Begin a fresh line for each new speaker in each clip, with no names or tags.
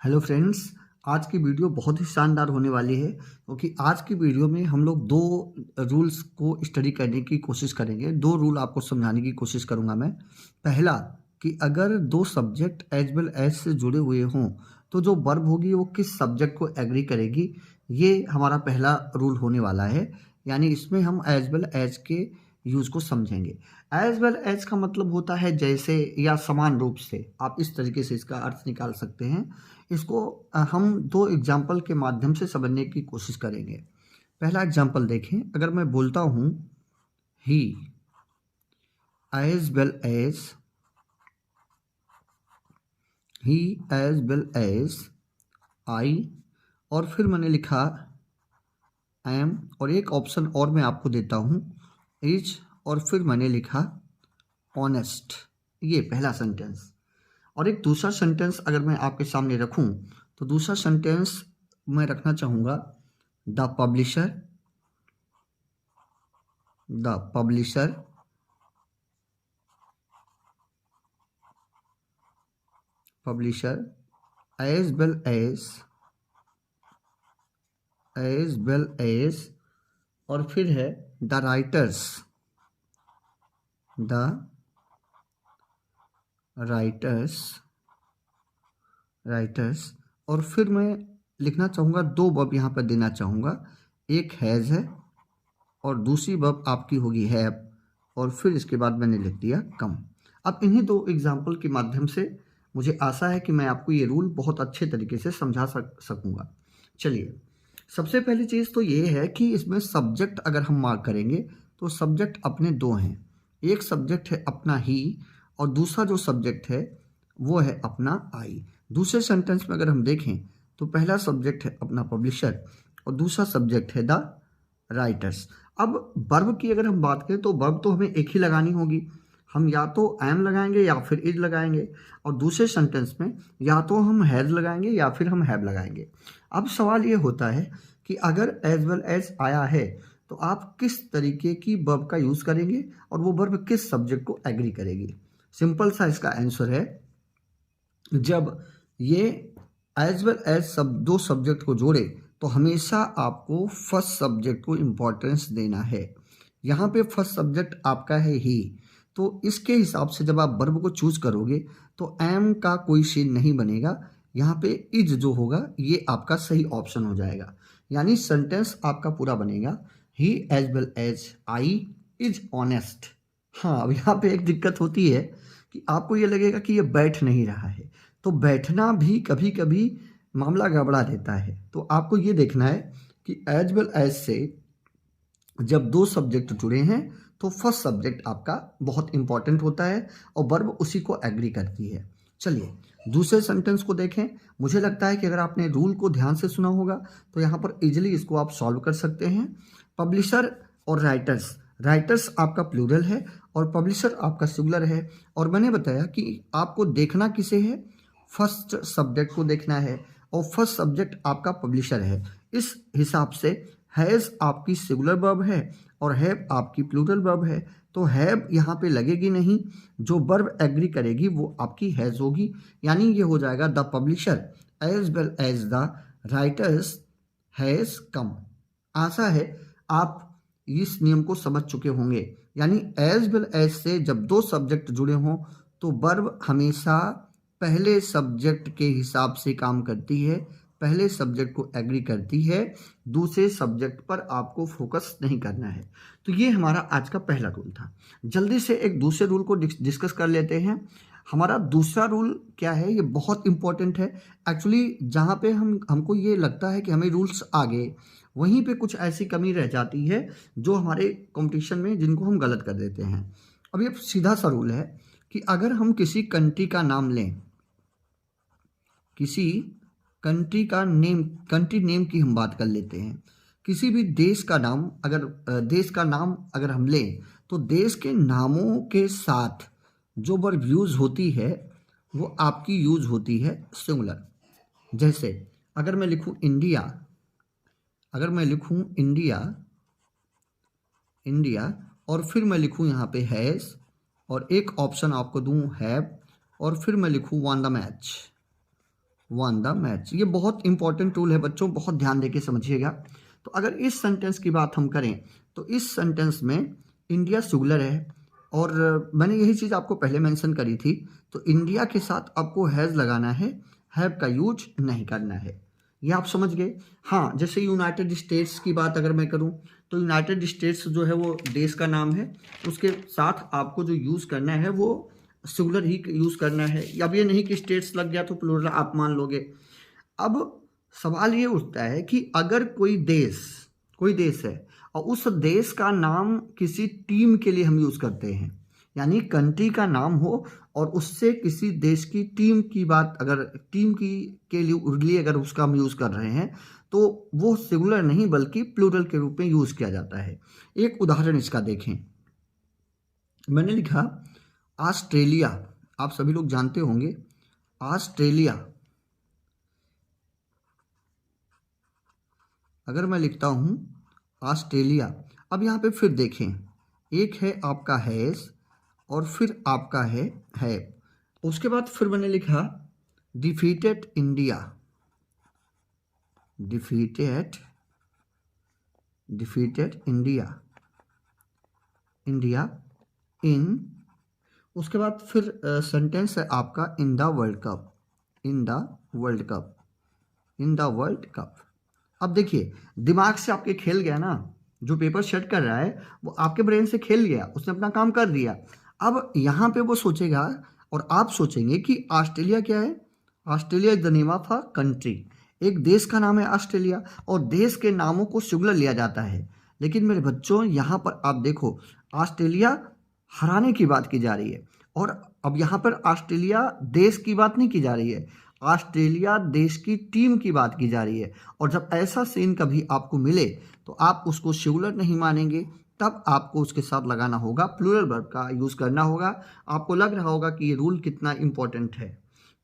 Hello friends. आज की video बहुत ही शानदार होने वाली है क्योंकि आज की वीडियो में हम लोग दो रूल्स को स्टडी करने की कोशिश करेंगे। दो रूल आपको समझाने की कोशिश करूंगा मैं। पहला कि अगर दो सब्जेक्ट एज वेल एज से जुड़े हुए हों तो जो वर्ब होगी वो किस सब्जेक्ट को एग्री करेगी, ये हमारा पहला रूल होने वाला है। यानी इसमें हम एज वेल एज के यूज़ को समझेंगे। एज वेल एज का मतलब होता है जैसे या समान रूप से, आप इस तरीके से इसका अर्थ निकाल सकते हैं। इसको हम दो एग्जाम्पल के माध्यम से समझने की कोशिश करेंगे। पहला एग्जाम्पल देखें। अगर मैं बोलता हूँ he as well as, he as well as I, और फिर मैंने लिखा एम, और एक ऑप्शन और मैं आपको देता हूँ इज, और फिर मैंने लिखा ऑनेस्ट। ये पहला सेंटेंस। और एक दूसरा सेंटेंस अगर मैं आपके सामने रखूं तो दूसरा सेंटेंस मैं रखना चाहूँगा the publisher, the publisher publisher as well as, और फिर है the writers, the writers writers और फिर मैं लिखना चाहूँगा, दो वर्ब यहाँ पर देना चाहूँगा। एक हैज़ है और दूसरी वर्ब आपकी होगी हैव, और फिर इसके बाद मैंने लिख दिया कम। अब इन्हीं दो एग्जाम्पल के माध्यम से मुझे आशा है कि मैं आपको ये रूल बहुत अच्छे तरीके से समझा सकूँगा। चलिए, सबसे पहली चीज़ तो ये है कि इसमें सब्जेक्ट अगर हम मार्क करेंगे तो सब्जेक्ट अपने दो हैं। एक सब्जेक्ट है अपना ही और दूसरा जो सब्जेक्ट है वो है अपना आई। दूसरे सेंटेंस में अगर हम देखें तो पहला सब्जेक्ट है अपना पब्लिशर और दूसरा सब्जेक्ट है द राइटर्स। अब वर्ब की अगर हम बात करें तो वर्ब तो हमें एक ही लगानी होगी। हम या तो एम लगाएंगे या फिर इज लगाएंगे, और दूसरे सेंटेंस में या तो हम हैज लगाएंगे या फिर हम हैव लगाएंगे। अब सवाल ये होता है कि अगर एज वेल एज आया है तो आप किस तरीके की वर्ब का यूज़ करेंगे और वो वर्ब किस सब्जेक्ट को एग्री करेगी। सिंपल सा इसका आंसर है, जब ये एज वेल एज सब दो सब्जेक्ट को जोड़े तो हमेशा आपको फर्स्ट सब्जेक्ट को इम्पोर्टेंस देना है। यहाँ पे फर्स्ट सब्जेक्ट आपका है ही, तो इसके हिसाब से जब आप वर्ब को चूज करोगे तो एम का कोई सीन नहीं बनेगा। यहाँ पे इज जो होगा ये आपका सही ऑप्शन हो जाएगा। यानी सेंटेंस आपका पूरा बनेगा, he as well as I is honest. हाँ, अब यहाँ पे एक दिक्कत होती है कि आपको ये लगेगा कि ये बैठ नहीं रहा है, तो बैठना भी कभी कभी मामला गड़बड़ा देता है। तो आपको ये देखना है कि एज वेल एज से जब दो सब्जेक्ट जुड़े हैं तो फर्स्ट सब्जेक्ट आपका बहुत इंपॉर्टेंट होता है और वर्ब उसी को एग्री करती है। चलिए दूसरे सेंटेंस को देखें। मुझे लगता है कि अगर आपने रूल को ध्यान से सुना होगा तो यहाँ पर इजीली इसको आप सॉल्व कर सकते हैं। पब्लिशर और राइटर्स, राइटर्स आपका प्लूरल है और पब्लिशर आपका सिंगुलर है, और मैंने बताया कि आपको देखना किसे है, फर्स्ट सब्जेक्ट को देखना है, और फर्स्ट सब्जेक्ट आपका पब्लिशर है। इस हिसाब से हैज़ आपकी सिंगुलर वर्ब है और हैव आपकी प्लूरल वर्ब है, तो हैव यहाँ पे लगेगी नहीं। जो वर्ब एग्री करेगी वो आपकी हैज़ होगी। यानी ये हो जाएगा the publisher as well as the writers has come. आशा है आप इस नियम को समझ चुके होंगे। यानी एज वेल एज से जब दो सब्जेक्ट जुड़े हों तो वर्ब हमेशा पहले सब्जेक्ट के हिसाब से काम करती है, पहले सब्जेक्ट को एग्री करती है, दूसरे सब्जेक्ट पर आपको फोकस नहीं करना है। तो ये हमारा आज का पहला रूल था। जल्दी से एक दूसरे रूल को डिस्कस कर लेते हैं। हमारा दूसरा रूल क्या है, ये बहुत इंपॉर्टेंट है एक्चुअली। जहाँ पे हमको ये लगता है कि हमें रूल्स आ गए, वहीं पे कुछ ऐसी कमी रह जाती है जो हमारे कंपटीशन में जिनको हम गलत कर देते हैं। अब ये सीधा सा रूल है कि अगर हम किसी कंट्री का नाम लें, किसी कंट्री नेम की हम बात कर लेते हैं, किसी भी देश का नाम अगर हम लें तो देश के नामों के साथ जो वर्ब यूज होती है वो आपकी यूज होती है सिंगुलर। जैसे अगर मैं लिखूं इंडिया, अगर मैं लिखूं इंडिया इंडिया और फिर मैं लिखूं यहाँ पे हैज़ और एक ऑप्शन आपको दूं हैव, और फिर मैं लिखूं one the match, one the match. ये बहुत इंपॉर्टेंट टूल है बच्चों, बहुत ध्यान देके समझिएगा। तो अगर इस सेंटेंस की बात हम करें तो इस सेंटेंस में इंडिया सिंगुलर है, और मैंने यही चीज़ आपको पहले मेंशन करी थी। तो इंडिया के साथ आपको हैज़ लगाना है, हैव का यूज नहीं करना है। ये आप समझ गए। हाँ, जैसे यूनाइटेड स्टेट्स की बात अगर मैं करूं तो यूनाइटेड स्टेट्स जो है वो देश का नाम है, उसके साथ आपको जो यूज़ करना है वो सिंगुलर ही यूज़ करना है। अब ये नहीं कि स्टेट्स लग गया तो प्लूरल आप मान लोगे। अब सवाल ये उठता है कि अगर कोई देश है और उस देश का नाम किसी टीम के लिए हम यूज़ करते हैं, यानी कंट्री का नाम हो और उससे किसी देश की टीम की बात, अगर टीम की के लिए अगर उसका हम यूज़ कर रहे हैं तो वो सिंगुलर नहीं बल्कि प्लूरल के रूप में यूज़ किया जाता है। एक उदाहरण इसका देखें। मैंने लिखा ऑस्ट्रेलिया, आप सभी लोग जानते होंगे ऑस्ट्रेलिया। अगर मैं लिखता हूँ ऑस्ट्रेलिया, अब यहाँ पे फिर देखें, एक है आपका हैज़ और फिर आपका है। उसके बाद फिर मैंने लिखा defeated India, defeated India in, उसके बाद फिर सेंटेंस है आपका इन द वर्ल्ड कप। अब देखिए, दिमाग से आपके खेल गया ना, जो पेपर सेट कर रहा है वो आपके ब्रेन से खेल गया, उसने अपना काम कर दिया। अब यहाँ पे वो सोचेगा और आप सोचेंगे कि ऑस्ट्रेलिया क्या है। Australia is the name of a country, एक देश का नाम है ऑस्ट्रेलिया, और देश के नामों को सिंगुलर लिया जाता है। लेकिन मेरे बच्चों यहाँ पर आप देखो, ऑस्ट्रेलिया हराने की बात की जा रही है, और अब यहाँ पर ऑस्ट्रेलिया देश की बात नहीं की जा रही है, ऑस्ट्रेलिया देश की टीम की बात की जा रही है। और जब ऐसा सीन कभी आपको मिले तो आप उसको सिंगुलर नहीं मानेंगे, तब आपको उसके साथ लगाना होगा प्लूरल वर्ब का यूज़ करना होगा। आपको लग रहा होगा कि ये रूल कितना इम्पोर्टेंट है।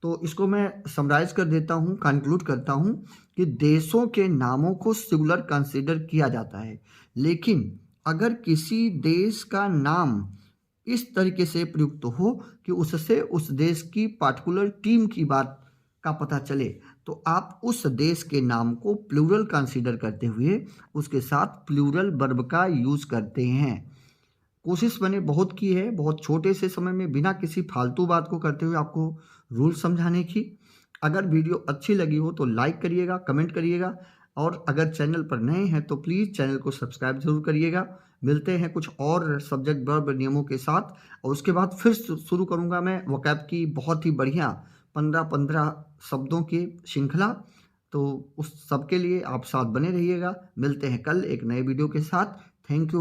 तो इसको मैं समराइज कर देता हूँ, कंक्लूड करता हूँ कि देशों के नामों को सिंगुलर कंसीडर किया जाता है, लेकिन अगर किसी देश का नाम इस तरीके से प्रयुक्त हो कि उससे उस देश की पार्टिकुलर टीम की बात का पता चले, तो आप उस देश के नाम को प्लूरल कंसीडर करते हुए उसके साथ प्लूरल वर्ब का यूज़ करते हैं। कोशिश मैंने बहुत की है, बहुत छोटे से समय में बिना किसी फालतू बात को करते हुए आपको रूल समझाने की। अगर वीडियो अच्छी लगी हो तो लाइक करिएगा, कमेंट करिएगा, और अगर चैनल पर नए हैं तो प्लीज़ चैनल को सब्सक्राइब जरूर करिएगा। मिलते हैं कुछ और सब्जेक्ट वर्ब नियमों के साथ, और उसके बाद फिर शुरू करूंगा मैं वोकैब की बहुत ही बढ़िया 15 शब्दों की श्रृंखला। तो उस सब के लिए आप साथ बने रहिएगा। मिलते हैं कल एक नए वीडियो के साथ। थैंक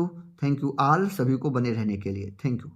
यू ऑल, सभी को बने रहने के लिए। Thank you.